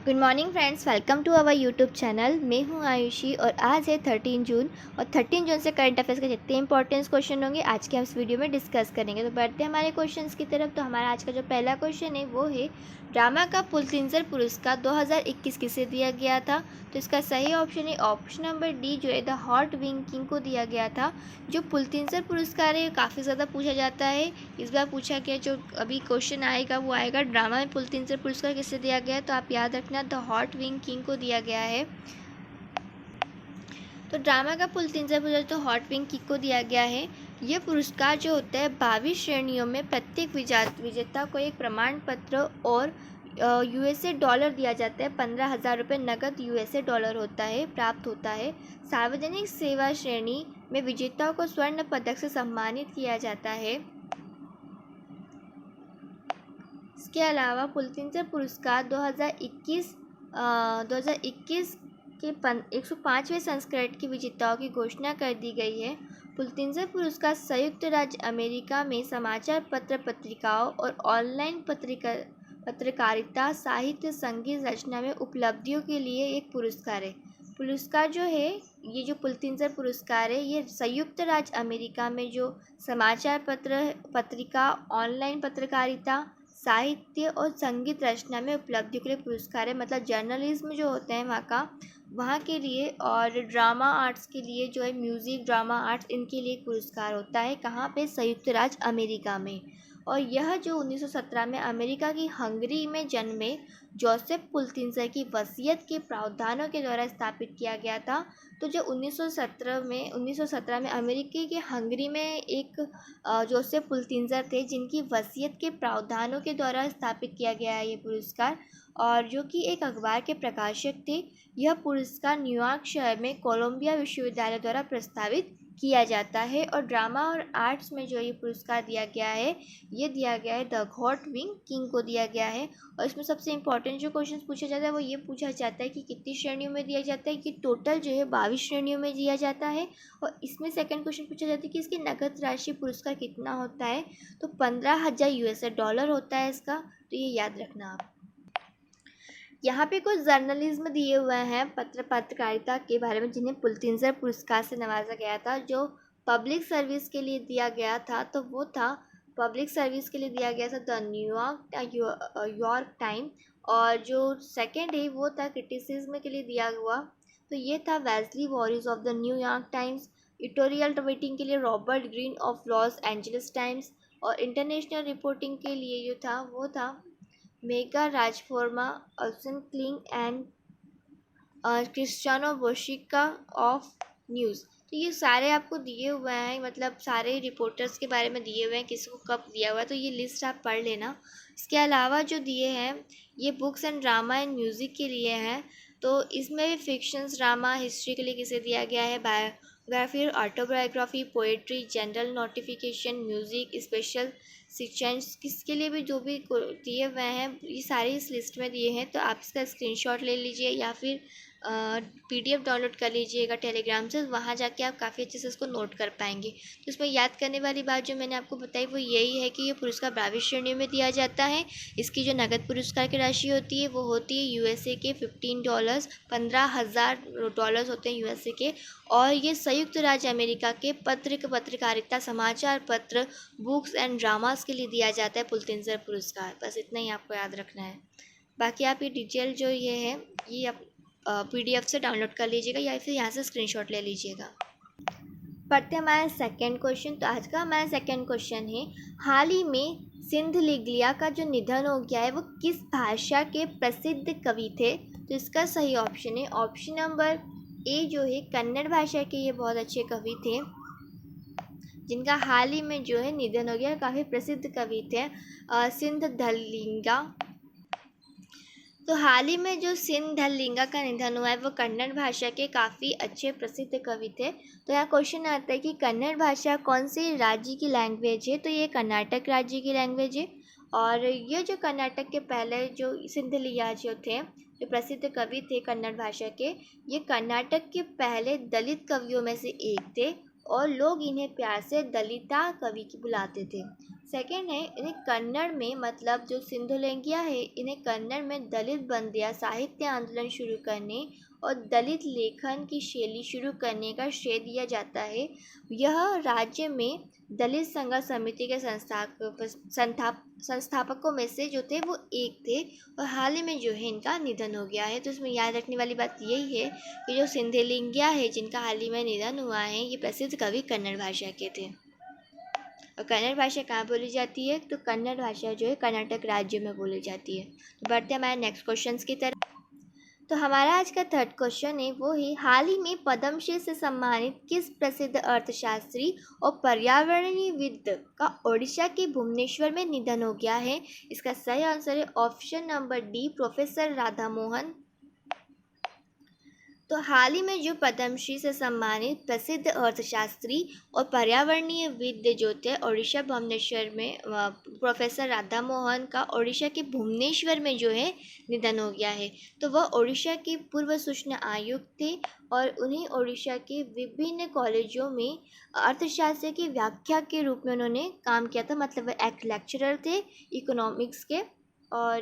Good morning friends, welcome to our YouTube channel. मैं हूं आयुषी और आज है 13 जून और 13 जून से करंट अफेयर्स के जितने इंपॉर्टेंट क्वेश्चन होंगे आज के हम इस वीडियो में डिस्कस करेंगे। तो बढ़ते हैं हमारे क्वेश्चंस की तरफ। तो हमारा आज का जो पहला क्वेश्चन है वो है ड्रामा का पुलित्ज़र पुरस्कार 2021 किसे दिया गया था। तो इसका सही ऑप्शन है ऑप्शन नंबर डी, जो है द हॉट विंग किंग को दिया गया था। जो पुलित्ज़र पुरस्कार है काफ़ी ज़्यादा पूछा जाता है। इस बार पूछा गया जो अभी क्वेश्चन आएगा वो आएगा ड्रामा में पुलित्ज़र पुरस्कार किसे दिया गया है। तो आप याद रखना द हॉट विंग किंग को दिया गया है। तो ड्रामा का पुलित्ज़र पुरस्कार तो हॉट विंग किंग को दिया गया है। यह पुरस्कार जो होता है 22 श्रेणियों में प्रत्येक विजेता को एक प्रमाण पत्र और यूएसए डॉलर दिया जाता है। 15,000 रुपये नकद यूएसए डॉलर होता है, प्राप्त होता है। सार्वजनिक सेवा श्रेणी में विजेताओं को स्वर्ण पदक से सम्मानित किया जाता है। इसके अलावा पुलित्ज़र पुरस्कार 2021 के 105वें संस्करण के विजेताओं की घोषणा कर दी गई है। पुलित्ज़र पुरस्कार संयुक्त राज्य अमेरिका में समाचार पत्र पत्रिकाओं और ऑनलाइन पत्रकारिता, साहित्य, संगीत रचना में उपलब्धियों के लिए एक पुरस्कार है। पुरस्कार जो है ये जो पुलित्ज़र पुरस्कार है ये संयुक्त राज्य अमेरिका में जो समाचार पत्रिका, ऑनलाइन पत्रकारिता, साहित्य और संगीत रचना में उपलब्धियों के लिए पुरस्कार है। मतलब जर्नलिज्म जो होते हैं वहाँ के लिए, और ड्रामा आर्ट्स के लिए जो है म्यूज़िक, ड्रामा आर्ट्स, इनके लिए पुरस्कार होता है। कहाँ पे? संयुक्त राज्य अमेरिका में। और यह जो 1917 में अमेरिका की हंगरी में जन्मे जोसेफ पुलित्ज़र की वसीयत के प्रावधानों के द्वारा स्थापित किया गया था। तो जो 1917 में अमेरिकी के हंगरी में एक जोसेफ पुलित्ज़र थे जिनकी वसीयत के प्रावधानों के द्वारा स्थापित किया गया है ये पुरस्कार, और जो कि एक अखबार के प्रकाशक थे। यह पुरस्कार न्यूयॉर्क शहर में कोलंबिया विश्वविद्यालय द्वारा प्रस्तावित किया जाता है। और ड्रामा और आर्ट्स में जो ये पुरस्कार दिया गया है ये दिया गया है द हॉट विंग किंग को दिया गया है। और इसमें सबसे इम्पोर्टेंट जो क्वेश्चन पूछा जाता है वो ये पूछा जाता है कि कितनी श्रेणियों में दिया जाता है। कि टोटल जो है 22 श्रेणियों में दिया जाता है। और इसमें सेकंड क्वेश्चन पूछा जाता है कि इसकी नकद राशि पुरस्कार कितना होता है। तो 15,000 यूएसए डॉलर होता है इसका। तो ये याद रखना आप। यहाँ पे कुछ जर्नलिज्म दिए हुए हैं पत्रकारिता के बारे में जिन्हें पुलित्ज़र पुरस्कार से नवाजा गया था। जो पब्लिक सर्विस के लिए दिया गया था तो वो था पब्लिक सर्विस के लिए दिया गया था द न्यूयॉर्क टाइम। और जो सेकंड है वो था क्रिटिसिज्म के लिए दिया हुआ, तो ये था Wesley Morris of the New York Times. Editorial writing के लिए Robert Greene of Los Angeles Times. और इंटरनेशनल रिपोर्टिंग के लिए जो था वो था मेगा राजफोर्मा, अर्सन क्लिंग एंड क्रिस्टियानो बोशिका ऑफ न्यूज़। तो ये सारे आपको दिए हुए हैं, मतलब सारे रिपोर्टर्स के बारे में दिए हुए हैं, किसको कब दिया हुआ है, तो ये लिस्ट आप पढ़ लेना। इसके अलावा जो दिए हैं ये books and drama and music के लिए हैं। तो इसमें भी फिक्शंस, ड्रामा, हिस्ट्री के लिए किसे दिया गया है, biography, autobiography, poetry, general notification, music, special citations, किसके लिए भी जो भी दिए हुए हैं ये सारे इस लिस्ट में दिए हैं। तो आप इसका स्क्रीनशॉट ले लीजिए या फिर पीडीएफ डाउनलोड कर लीजिएगा टेलीग्राम से, वहाँ जाके आप काफ़ी अच्छे से इसको नोट कर पाएंगे। तो इसमें याद करने वाली बात जो मैंने आपको बताई वो यही है कि ये पुरस्कार 22 श्रेणियों में दिया जाता है। इसकी जो नगद पुरस्कार की राशि होती है वो होती है यूएसए के $15, 15,000 डॉलर्स होते हैं यूएसए के। और ये संयुक्त राज्य अमेरिका के पत्रकारिता, समाचार पत्र, बुक्स एंड ड्रामास के लिए दिया जाता है पुलित्ज़र पुरस्कार। बस इतना ही आपको याद रखना है। बाकी आप ये डिटेल जो ये है ये आप पीडीएफ से डाउनलोड कर लीजिएगा या फिर यहाँ से स्क्रीनशॉट ले लीजिएगा। पढ़ते हैं हमारा सेकंड क्वेश्चन। तो आज का हमारा सेकंड क्वेश्चन है हाल ही में सिंधलिगलिया का जो निधन हो गया है वो किस भाषा के प्रसिद्ध कवि थे। तो इसका सही ऑप्शन है ऑप्शन नंबर ए, जो है कन्नड़ भाषा के ये बहुत अच्छे कवि थे जिनका हाल ही में जो है निधन हो गया। काफ़ी प्रसिद्ध कवि थे सिंधलिंगा। तो हाल ही में जो सिंधलिंगा का निधन हुआ है वो कन्नड़ भाषा के काफ़ी अच्छे प्रसिद्ध कवि थे। तो यहाँ क्वेश्चन आता है कि कन्नड़ भाषा कौन से राज्य की लैंग्वेज है। तो ये कर्नाटक राज्य की लैंग्वेज है। और ये जो कर्नाटक के पहले जो सिंधलिया जो थे, जो प्रसिद्ध कवि थे कन्नड़ भाषा के, ये कर्नाटक के पहले दलित कवियों में से एक थे और लोग इन्हें प्यार से दलिता कवि की बुलाते थे। सेकंड है, इन्हें कन्नड़ में, मतलब जो सिंधुलिंगिया है, इन्हें कन्नड़ में दलित बंदिया साहित्य आंदोलन शुरू करने और दलित लेखन की शैली शुरू करने का श्रेय दिया जाता है। यह राज्य में दलित संघर्ष समिति के संस्थापकों में से जो थे वो एक थे, और हाल ही में जो है इनका निधन हो गया है। तो इसमें याद रखने वाली बात यही है कि जो सिंधुलिंगिया है, जिनका हाल ही में निधन हुआ है, ये प्रसिद्ध कवि कन्नड़ भाषा के थे। और कन्नड़ भाषा कहाँ बोली जाती है? तो कन्नड़ भाषा जो है कर्नाटक राज्य में बोली जाती है। तो बढ़ते हैं हमारे नेक्स्ट क्वेश्चन की तरफ। तो हमारा आज का थर्ड क्वेश्चन है, वो है हाल ही में पद्मश्री से सम्मानित किस प्रसिद्ध अर्थशास्त्री और पर्यावरणविद का ओडिशा के भुवनेश्वर में निधन हो गया है? इसका सही आंसर है option number D, professor Radha Mohan. तो हाल ही में जो पद्मश्री से सम्मानित प्रसिद्ध अर्थशास्त्री और पर्यावरणीयविद जो थे ओडिशा भुवनेश्वर में, प्रोफेसर राधा मोहन का ओडिशा के भुवनेश्वर में जो है निधन हो गया है। तो वह ओडिशा के पूर्व सूचना आयुक्त थे और उन्हें ओडिशा के विभिन्न कॉलेजों में अर्थशास्त्र की व्याख्या के रूप में उन्होंने काम किया था। मतलब वह एक लेक्चरर थे इकोनॉमिक्स के, और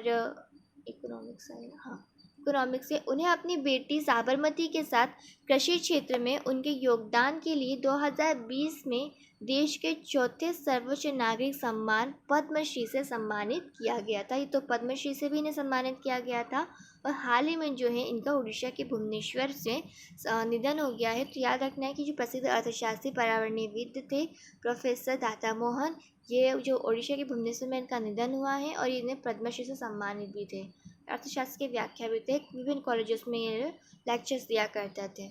इकोनॉमिक्स से उन्हें अपनी बेटी साबरमती के साथ कृषि क्षेत्र में उनके योगदान के लिए 2020 में देश के चौथे सर्वोच्च नागरिक सम्मान पद्मश्री से सम्मानित किया गया था। ये तो पद्मश्री से भी इन्हें सम्मानित किया गया था, और हाल ही में जो है इनका उड़ीसा के भुवनेश्वर से निधन हो गया है। तो याद रखना है कि जो प्रसिद्ध अर्थशास्त्री पर्यावरणविद थे प्रोफेसर राधा मोहन, ये जो ओडिशा के भुवनेश्वर में इनका निधन हुआ है, और इन्हें पद्मश्री से सम्मानित भी थे। अर्थशास्त्र के व्याख्या भी थे, विभिन्न कॉलेजेस में ये लेक्चर्स दिया करते थे।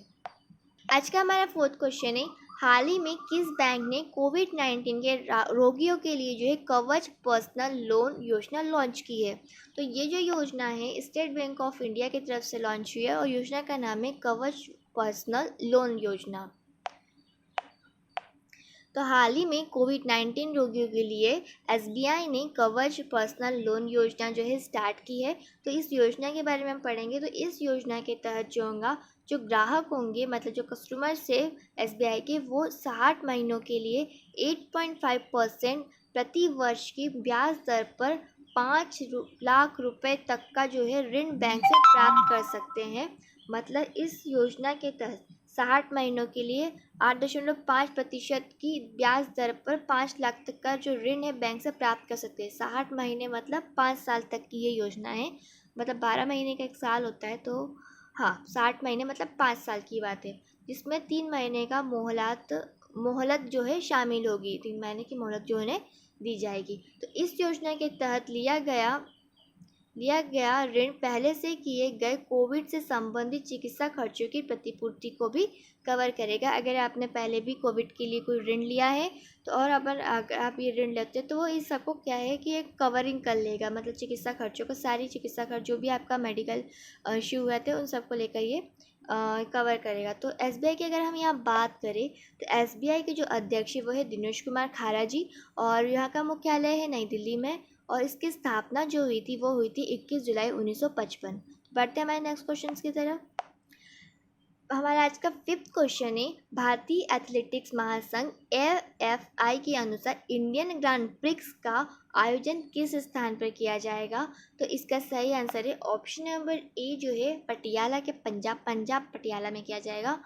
आज का हमारा फोर्थ क्वेश्चन है, हाल ही में किस बैंक ने कोविड-19 के रोगियों के लिए जो है कवच पर्सनल लोन योजना लॉन्च की है? तो ये जो योजना है स्टेट बैंक ऑफ इंडिया की तरफ से लॉन्च हुई है, और योजना का नाम है कवच पर्सनल लोन योजना। तो हाल ही में कोविड-19 रोगियों के लिए एसबीआई ने कवच पर्सनल लोन योजना जो है स्टार्ट की है। तो इस योजना के बारे में हम पढ़ेंगे। तो इस योजना के तहत जो होगा, जो ग्राहक होंगे, मतलब जो कस्टमर से एसबीआई के, वो 60 महीनों के लिए 8.5% प्रति वर्ष की ब्याज दर पर 5 लाख रुपए तक का जो है ऋण बैंक से प्राप्त कर सकते हैं। मतलब इस योजना के तहत 60 महीनों के लिए 8.5% की ब्याज दर पर 5 लाख तक का जो ऋण है बैंक से प्राप्त कर सकते हैं। 60 महीने मतलब 5 साल तक की ये योजना है। मतलब 12 महीने का एक साल होता है, तो हाँ 60 महीने मतलब 5 साल की बात है, जिसमें 3 महीने का मोहलत जो है शामिल होगी। 3 महीने की मोहलत जो उन्हें दी जाएगी। तो इस योजना के तहत लिया गया ऋण पहले से किए गए कोविड से संबंधित चिकित्सा खर्चों की प्रतिपूर्ति को भी कवर करेगा। अगर आपने पहले भी कोविड के लिए कोई ऋण लिया है तो और अगर आप ये ऋण लेते हैं तो वो इस सबको क्या है कि एक कवरिंग कर लेगा। मतलब चिकित्सा खर्चों को, सारी चिकित्सा खर्च जो भी आपका मेडिकल इश्यू हुए थे उन सबको लेकर ये कवर करेगा। तो एसबीआई की अगर हम यहाँ बात करें तो एसबीआई के जो अध्यक्ष है वो है दिनेश कुमार खारा जी, और यहाँ का मुख्यालय है नई दिल्ली में, और इसकी स्थापना जो हुई थी वो हुई थी 21 जुलाई 1955। बढ़ते हैं हमारे नेक्स्ट क्वेश्चन की तरफ। हमारा आज का फिफ्थ क्वेश्चन है, भारतीय एथलेटिक्स महासंघ AFI के अनुसार इंडियन ग्रांड प्रिक्स का आयोजन किस स्थान पर किया जाएगा? तो इसका सही आंसर है ऑप्शन नंबर ए जो है पटियाला के पंजाब पटियाला में किया जाएगा।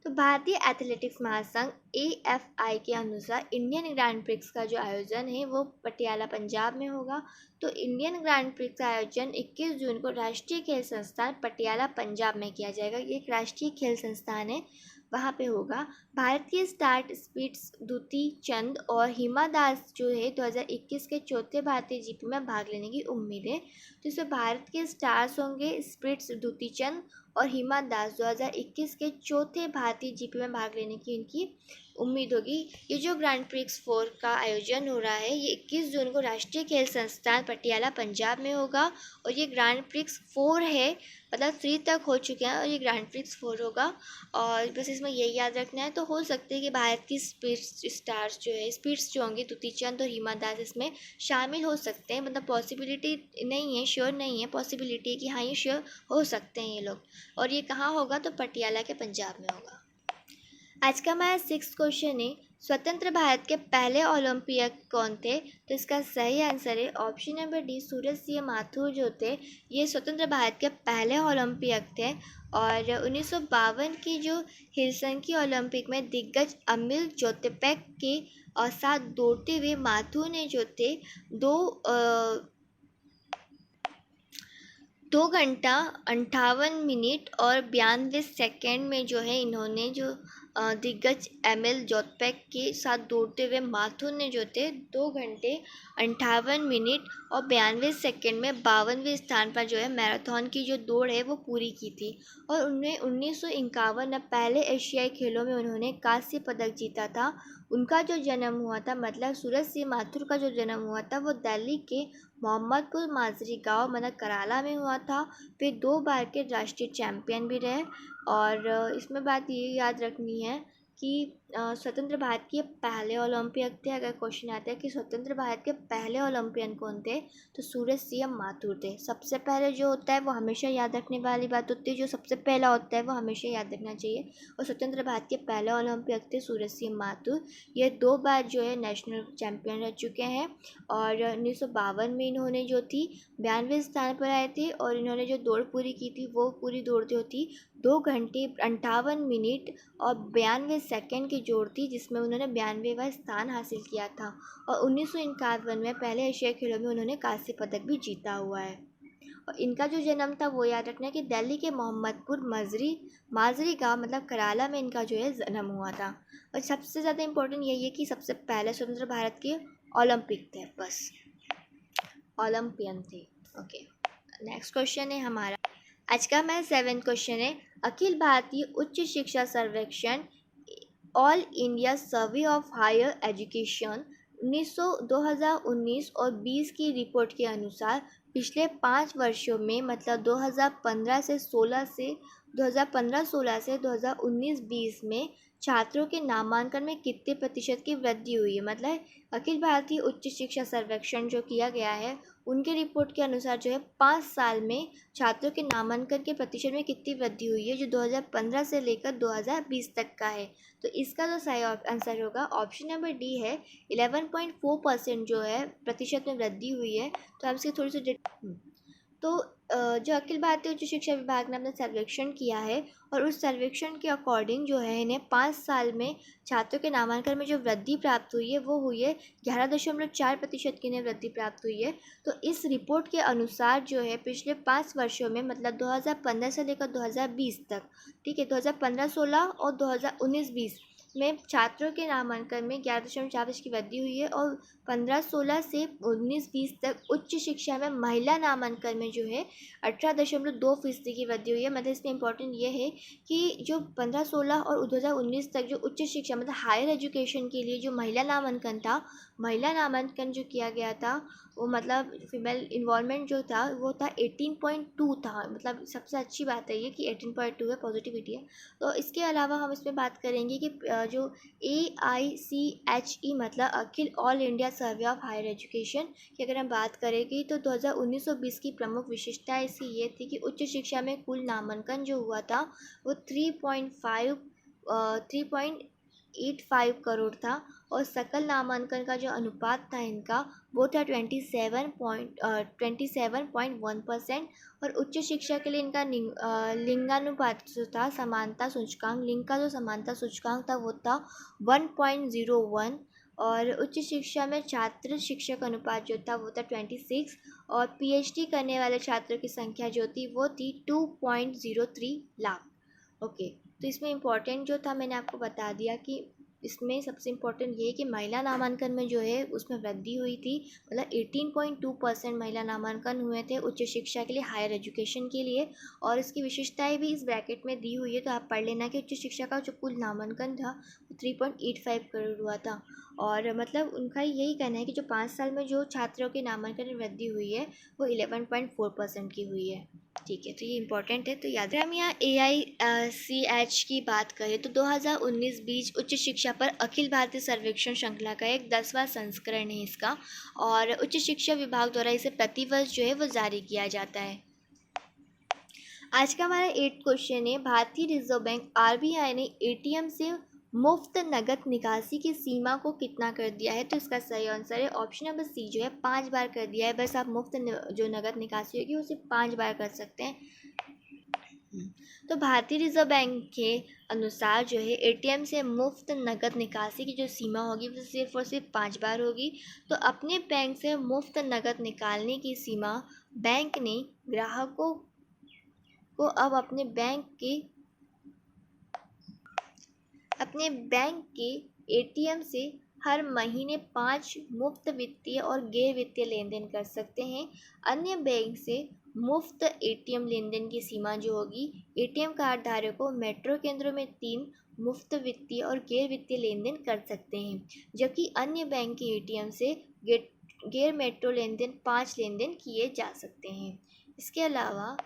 तो भारतीय एथलेटिक्स महासंघ AFI के अनुसार इंडियन ग्रैंड प्रिक्स का जो आयोजन है वो पटियाला पंजाब में होगा। तो इंडियन ग्रैंड प्रिक्स का आयोजन 21 जून को राष्ट्रीय खेल संस्थान पटियाला पंजाब में किया जाएगा। ये एक राष्ट्रीय खेल संस्थान है, वहाँ पे होगा। भारत की स्टार्ट स्पीड्स द्युति चंद और हिमा दास जो है 2021 के चौथे भारतीय जीपी में भाग लेने की उम्मीद है। तो इसमें भारत के स्टार्स होंगे स्पीड्स द्युति चंद और हिमा दास 2021 के चौथे भारतीय जीपी में भाग लेने की इनकी उम्मीद होगी। ये जो ग्रैंड प्रिक्स 4 का आयोजन हो रहा है ये 21 जून को राष्ट्रीय खेल संस्थान पटियाला पंजाब में होगा, और ये ग्रैंड प्रिक्स 4 है, मतलब 3 तक हो चुके हैं और ये ग्रैंड प्रिक्स 4 होगा। और बस इसमें यही याद रखना है। तो हो सकता है कि भारत की स्पीड्स जो होंगी द्युति चंद और हिमा दास इसमें शामिल हो सकते हैं। मतलब पॉसिबिलिटी नहीं है, श्योर नहीं है, पॉसिबिलिटी है कि हाँ ये श्योर हो सकते हैं ये लोग। और ये कहाँ होगा? तो पटियाला के पंजाब में होगा। आज का हमारा 6th क्वेश्चन है, स्वतंत्र भारत के पहले ओलंपियक कौन थे? तो इसका सही आंसर है option number D, Suraj Singh Mathur जो थे ये स्वतंत्र भारत के पहले ओलंपियक थे। और 1952 की जो हेलसिंकी ओलंपिक में दिग्गज अमिल ज्योतिपेक के साथ दौड़ते हुए माथुर ने जो थे 2 घंटा 58 मिनट और 92 सेकेंड में जो है इन्होंने जो दिग्गज एमिल जोतपेक के साथ दौड़ते हुए माथुर ने जो थे 2 घंटे 58 मिनट और 92 सेकेंड में 52वें स्थान पर जो है मैराथन की जो दौड़ है वो पूरी की थी। और उन्हें 1951 में पहले एशियाई खेलों में उन्होंने कांस्य पदक जीता था। उनका जो जन्म हुआ था, मतलब सूरज सिंह माथुर का जो जन्म हुआ था वो दिल्ली के मोहम्मदपुर माजरी गांव मतलब कराला में हुआ था। वे 2 बार के राष्ट्रीय चैंपियन भी रहे। और इसमें बात ये याद रखनी है कि स्वतंत्र भारत के पहले ओलंपियक थे। अगर क्वेश्चन आता है कि स्वतंत्र भारत के पहले ओलंपियन कौन थे, तो सूरज सिंह माथुर थे। सबसे पहले जो होता है वो हमेशा याद रखने वाली बात होती है, जो सबसे पहला होता है वो हमेशा याद रखना चाहिए। और स्वतंत्र भारत के पहले ओलंपियक थे सूरज सिंह माथुर। ये 2 बार जो है नेशनल चैंपियन रह चुके हैं। और 1952 में इन्होंने जो थी 92वें स्थान पर आए थे। और इन्होंने जो दौड़ पूरी की थी वो पूरी दौड़ जो थी 2 घंटे 58 मिनट और 92 सेकेंड की जोड़ थी, जिसमें उन्होंने 92वां स्थान हासिल किया था। और 1951 में पहले एशियाई खेलों में उन्होंने कांस्य पदक भी जीता हुआ है। और इनका जो जन्म था वो याद रखना है कि दिल्ली के मोहम्मदपुर माजरी गांव मतलब कराला में इनका जो है जन्म हुआ था। और सबसे ज़्यादा इम्पोर्टेंट यही है कि सबसे पहले स्वतंत्र भारत के ओलंपिक थे, बस ओलंपियन थे। ओके, नेक्स्ट क्वेश्चन है हमारा आज का हमारा 7th क्वेश्चन है, अखिल भारतीय उच्च शिक्षा सर्वेक्षण all India survey of higher education 2019 और 20 की रिपोर्ट के अनुसार पिछले 5 वर्षों में मतलब 2015 से 16 से 2015-16 से 2019-20 में छात्रों के नामांकन में कितने प्रतिशत की वृद्धि हुई है। मतलब अखिल भारतीय उच्च शिक्षा सर्वेक्षण जो किया गया है उनके रिपोर्ट के अनुसार जो है 5 साल में छात्रों के नामांकन के प्रतिशत में कितनी वृद्धि हुई है, जो 2015 से लेकर 2020 तक का है। तो इसका जो सही आंसर होगा ऑप्शन नंबर डी है, 11.4% जो है प्रतिशत में वृद्धि हुई है। तो आप इसकी थोड़ी सी तो जो अखिल भारतीय उच्च शिक्षा विभाग ने अपना सर्वेक्षण किया है और उस सर्वेक्षण के अकॉर्डिंग जो है इन्हें 5 साल में छात्रों के नामांकन में जो वृद्धि प्राप्त हुई है वो हुई है 11.4% की इन्हें वृद्धि प्राप्त हुई है। तो इस रिपोर्ट के अनुसार जो है पिछले 5 वर्षों में मतलब 2015 से लेकर 2020 तक, ठीक है, 2015-16 और 2019-20 में छात्रों के नामांकन में 11.4% की वृद्धि हुई है। और 15-16 से 19-20 तक उच्च शिक्षा में महिला नामांकन में जो है 18.2% की वृद्धि हुई है। मतलब इसमें इम्पोर्टेंट ये है कि जो 15-16 और 2019 तक जो उच्च शिक्षा मतलब हायर एजुकेशन के लिए जो महिला नामांकन जो किया गया था वो मतलब फीमेल इन्वॉल्वमेंट जो था वो था 18.2 था। मतलब सबसे अच्छी बात है ये कि 18.2 है, पॉजिटिविटी है। तो इसके अलावा हम इसमें बात करेंगे कि जो AICHE मतलब अखिल all India survey of higher education की अगर हम बात करेंगे तो 2019 और 20 की प्रमुख विशेषता इसकी ये थी कि उच्च शिक्षा में कुल नामांकन जो हुआ था वो 3.85 करोड़ था। और सकल नामांकन का जो अनुपात था इनका वो था 27.1%। और उच्च शिक्षा के लिए इनका लिंगानुपात जो था समानता सूचकांक, लिंग का जो समानता सूचकांक था वो था 1.01। और उच्च शिक्षा में छात्र शिक्षक अनुपात जो था वो था 26। और PhD करने वाले छात्रों की संख्या जो थी वो थी 2.03 लाख। ओके, तो इसमें इम्पोर्टेंट जो था मैंने आपको बता दिया कि इसमें सबसे इम्पोर्टेंट ये है कि महिला नामांकन में जो है उसमें वृद्धि हुई थी। मतलब 18.2% महिला नामांकन हुए थे उच्च शिक्षा के लिए, हायर एजुकेशन के लिए। और इसकी विशेषताएं भी इस ब्रैकेट में दी हुई है, तो आप पढ़ लेना कि उच्च शिक्षा का जो कुल नामांकन था वो 3.85 करोड़ हुआ था। और मतलब उनका यही कहना है कि जो 5 साल में जो छात्रों के नामांकन में वृद्धि हुई है वो 11.4% की हुई है। ठीक है, तो ये इम्पोर्टेंट है, तो याद रखें। हम यहाँ AICH की बात करें तो 2019-20 उच्च शिक्षा पर अखिल भारतीय सर्वेक्षण श्रृंखला का एक 10वां संस्करण है इसका। और उच्च शिक्षा विभाग द्वारा इसे प्रतिवर्ष जो है वो जारी किया जाता है। आज का हमारा 8th क्वेश्चन है, भारतीय रिजर्व बैंक RBI ने ATM से मुफ्त नकद निकासी की सीमा को कितना कर दिया है? तो इसका सही आंसर है ऑप्शन नंबर सी जो है 5 बार कर दिया है। बस आप मुफ्त जो नकद निकासी होगी उसे 5 बार कर सकते हैं। तो भारतीय रिजर्व बैंक के अनुसार जो है एटीएम से मुफ्त नकद निकासी की जो सीमा होगी वो सिर्फ और सिर्फ 5 बार होगी। तो अपने बैंक से मुफ्त नकद निकालने की सीमा बैंक ने ग्राहकों को अब अपने बैंक के एटीएम से हर महीने 5 मुफ्त वित्तीय और गैर वित्तीय लेन देन कर सकते हैं। अन्य बैंक से मुफ्त एटीएम लेन देन की सीमा जो होगी, एटीएम कार्ड धारकों मेट्रो केंद्रों में 3 मुफ्त वित्तीय और गैर वित्तीय लेन देन कर सकते हैं, जबकि अन्य बैंक के एटीएम से गैर मेट्रो लेन देन 5 लेन देन किए जा सकते हैं। इसके अलावा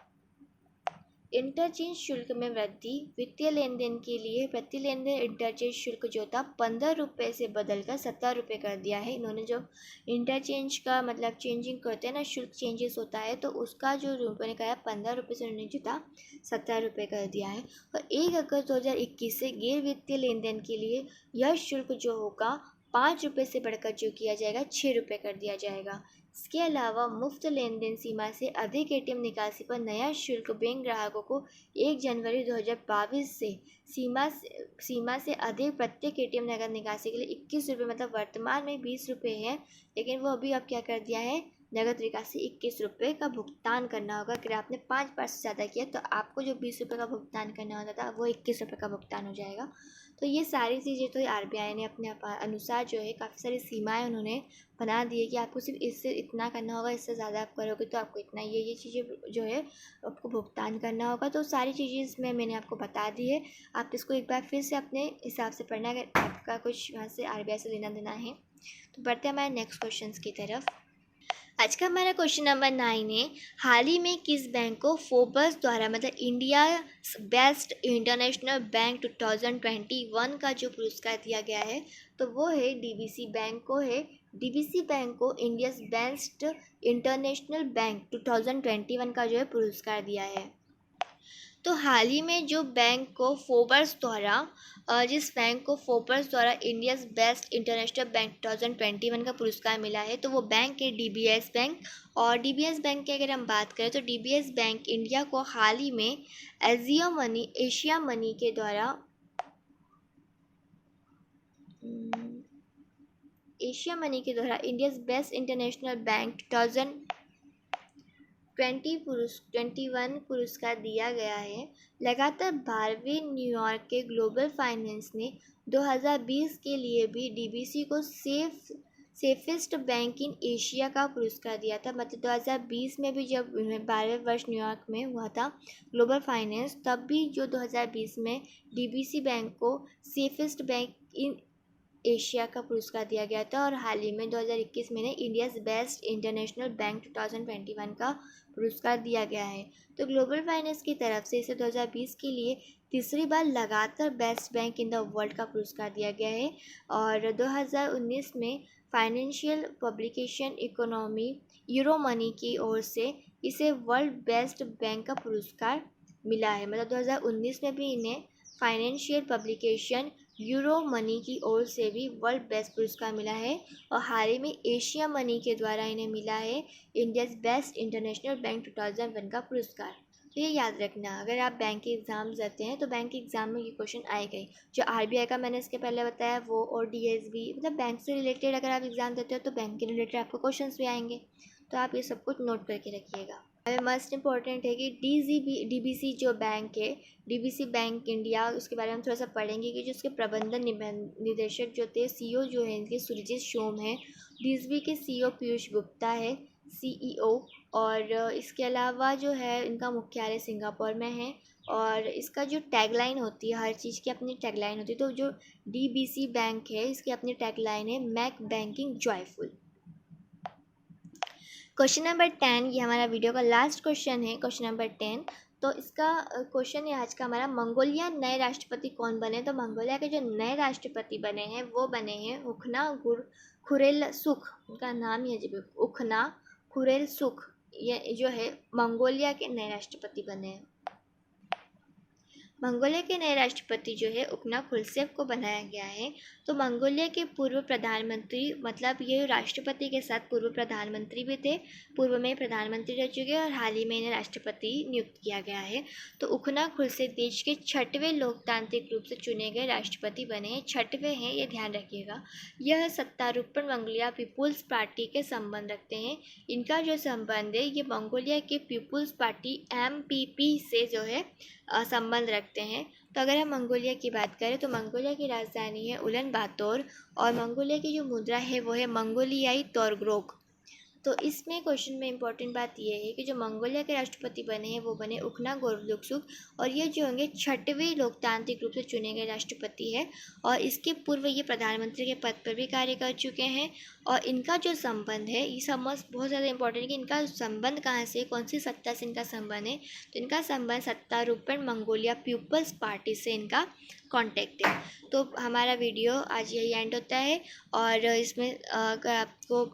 इंटरचेंज शुल्क में वृद्धि, वित्तीय लेन देन के लिए प्रति लेन देन इंटरचेंज शुल्क जो था 15 रुपये से बदलकर 17 रुपये कर दिया है। इन्होंने जो इंटरचेंज का मतलब चेंजिंग करते हैं ना, शुल्क चेंजेस होता है, तो उसका जो उन्होंने कहा 15 रुपये से उन्होंने जो था 17 रुपये कर दिया है। और 1 अगस्त 2021 से गैर वित्तीय लेन देन के लिए यह शुल्क जो होगा 5 रुपये से बढ़कर जो किया जाएगा 6 रुपये कर दिया जाएगा। इसके अलावा मुफ्त लेन देन सीमा से अधिक एटीएम निकासी पर नया शुल्क बैंक ग्राहकों को 1 जनवरी 2022 से सीमा से अधिक प्रत्येक एटीएम नकद निकासी के लिए 21 रुपये, मतलब वर्तमान में 20 रुपये है, लेकिन वो अभी अब क्या कर दिया है, नगद निकासी 21 रुपये का भुगतान करना होगा। अगर आपने 5 बार से ज़्यादा किया तो आपको जो 20 रुपये का भुगतान करना होता था वो 21 रुपये का भुगतान हो जाएगा। तो ये सारी चीज़ें तो आरबीआई ने अपने अनुसार जो है काफ़ी सारी सीमाएं उन्होंने बना दी है कि आपको सिर्फ इससे इतना करना होगा, इससे ज़्यादा आप करोगे तो आपको इतना ये चीज़ें जो है आपको भुगतान करना होगा। तो सारी चीज़ें इसमें मैंने आपको बता दी है, आप इसको एक बार फिर से अपने हिसाब से पढ़ना अगर आपका कुछ यहाँ से आरबीआई से लेना देना है। तो बढ़ते हैं हमारे नेक्स्ट क्वेश्चन की तरफ। आज का हमारा क्वेश्चन नंबर 9 है, हाल ही में किस बैंक को फोर्ब्स द्वारा मतलब इंडिया बेस्ट इंटरनेशनल बैंक 2021 का जो पुरस्कार दिया गया है, तो वो है डीबीसी बैंक को है। डीबीसी बैंक को इंडिया बेस्ट इंटरनेशनल बैंक 2021 का जो है पुरस्कार दिया है। तो हाल ही में जो बैंक को फोर्ब्स द्वारा जिस बैंक को फोर्ब्स द्वारा इंडिया बेस्ट इंटरनेशनल बैंक 2021 का पुरस्कार मिला है, तो वो बैंक है डीबीएस बैंक। और डीबीएस बैंक की अगर हम बात करें तो डीबीएस बैंक इंडिया को हाल ही में एशिया मनी के द्वारा इंडिया बेस्ट इंटरनेशनल बैंक 2021 पुरस्कार दिया गया है। लगातार 12वें न्यूयॉर्क के ग्लोबल फाइनेंस ने 2020 के लिए भी डीबीसी को सेफेस्ट बैंक इन एशिया का पुरस्कार दिया था। मतलब 2020 में भी जब 12वें वर्ष न्यूयॉर्क में हुआ था ग्लोबल फाइनेंस, तब भी जो 2020 में डीबीसी बैंक को सेफेस्ट बैंक इन एशिया का पुरस्कार दिया गया था। और हाल ही में 2021 में इंडिया बेस्ट इंटरनेशनल बैंक 2021 का पुरस्कार दिया गया है। तो ग्लोबल फाइनेंस की तरफ से इसे 2020 के लिए तीसरी बार लगातार best bank in the world का पुरस्कार दिया गया है। और 2019 में financial publication economy euro money की ओर से इसे वर्ल्ड बेस्ट बैंक का पुरस्कार मिला है। मतलब 2019 में भी इन्हें फाइनेंशियल पब्लिकेशन यूरो मनी की ओर से भी वर्ल्ड बेस्ट पुरस्कार मिला है। और हाल ही में एशिया मनी के द्वारा इन्हें मिला है इंडिया बेस्ट इंटरनेशनल बैंक 2001 का पुरस्कार। तो ये याद रखना, अगर आप बैंक के एग्ज़ाम देते हैं तो बैंक के एग्ज़ाम में ये क्वेश्चन आएगा। जो आरबीआई का मैंने इसके पहले बताया वो, और डीएसबी मतलब बैंक से रिलेटेड अगर आप एग्ज़ाम देते हो तो बैंक के रिलेटेड आपको क्वेश्चन भी आएंगे। तो आप ये सब कुछ नोट करके रखिएगा। मस्ट इम्पॉर्टेंट है कि डीबीसी जो बैंक है, डीबीसी बैंक इंडिया, उसके बारे में हम थोड़ा सा पढ़ेंगे कि जो उसके प्रबंधन निदेशक जो थे, सीईओ जो है इनके सुरजीत सोम है। डीबीसी के सीईओ पीयूष गुप्ता है सीईओ। और इसके अलावा जो है इनका मुख्यालय सिंगापुर में है। और इसका जो टैगलाइन होती है, हर चीज़ की अपनी टैगलाइन होती है, तो जो डीबीसी बैंक है इसकी अपनी टैगलाइन है make banking joyful. Question number 10, ये हमारा वीडियो का लास्ट क्वेश्चन है, क्वेश्चन नंबर 10। तो इसका क्वेश्चन है आज का हमारा, मंगोलिया नए राष्ट्रपति कौन बने? तो मंगोलिया के जो नए राष्ट्रपति बने हैं वो बने हैं उखना खुरेलसुख, उनका नाम ही अजीब है, उखना खुरेलसुख, ये जो है मंगोलिया के नए राष्ट्रपति बने हैं। मंगोलिया के नए राष्ट्रपति जो है उकना खुल्सेव को बनाया गया है। तो मंगोलिया के पूर्व प्रधानमंत्री, मतलब ये राष्ट्रपति के साथ पूर्व प्रधानमंत्री भी थे, पूर्व में प्रधानमंत्री रह चुके हैं और हाल ही में इन्हें राष्ट्रपति नियुक्त किया गया है। तो उकना खुल्सेव देश के 6वें लोकतांत्रिक रूप से चुने गए राष्ट्रपति बने हैं। 6वें हैं, ये ध्यान रखिएगा। यह सत्तारूढ़ मंगोलिया पीपुल्स पार्टी के संबंध रखते हैं। इनका जो संबंध है ये मंगोलिया के पीपुल्स पार्टी MPP से जो है संबंध रखते हैं। तो अगर हम मंगोलिया की बात करें तो मंगोलिया की राजधानी है उलन बातोर और मंगोलिया की जो मुद्रा है वो है मंगोलियाई तोरग्रोक। तो इसमें क्वेश्चन में इंपॉर्टेंट बात यह है कि जो मंगोलिया के राष्ट्रपति बने हैं वो बने उखना गोरलुक्सुक और ये जो होंगे 6वें लोकतांत्रिक रूप से चुने गए राष्ट्रपति है और इसके पूर्व ये प्रधानमंत्री के पद पर भी कार्य कर चुके हैं। और इनका जो संबंध है, ये समझ बहुत ज़्यादा इंपॉर्टेंट है कि इनका संबंध कहाँ से, कौन सी सत्ता से इनका संबंध है। तो इनका संबंध सत्तारूढ़ मंगोलिया पीपल्स पार्टी से इनका कॉन्टैक्ट है। तो हमारा वीडियो आज यही एंड होता है और इसमें अगर आपको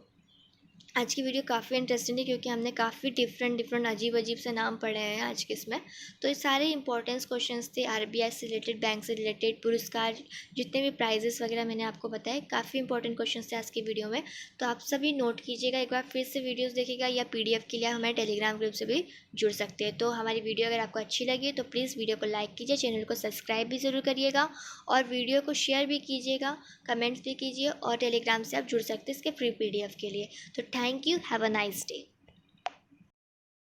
आज की वीडियो काफ़ी इंटरेस्टिंग है क्योंकि हमने काफ़ी डिफरेंट अजीब से नाम पढ़े हैं आज के इसमें। तो ये सारे इंपॉर्टेंस क्वेश्चंस थे, RBI से रिलेटेड, बैंक से रिलेटेड, पुरस्कार, जितने भी प्राइजेस वगैरह मैंने आपको बताए, काफ़ी इंपॉर्टेंट क्वेश्चंस थे आज की वीडियो में। तो आप सभी नोट कीजिएगा, एक बार फिर से वीडियोज़ देखिएगा या PDF के लिए हमारे टेलीग्राम ग्रुप से भी जुड़ सकते हैं। तो हमारी वीडियो अगर आपको अच्छी लगी तो प्लीज़ वीडियो को लाइक कीजिए, चैनल को सब्सक्राइब भी ज़रूर करिएगा और वीडियो को शेयर भी कीजिएगा, कमेंट्स भी कीजिए और टेलीग्राम से आप जुड़ सकते हैं इसके फ्री PDF के लिए। तो thank you, have a nice day.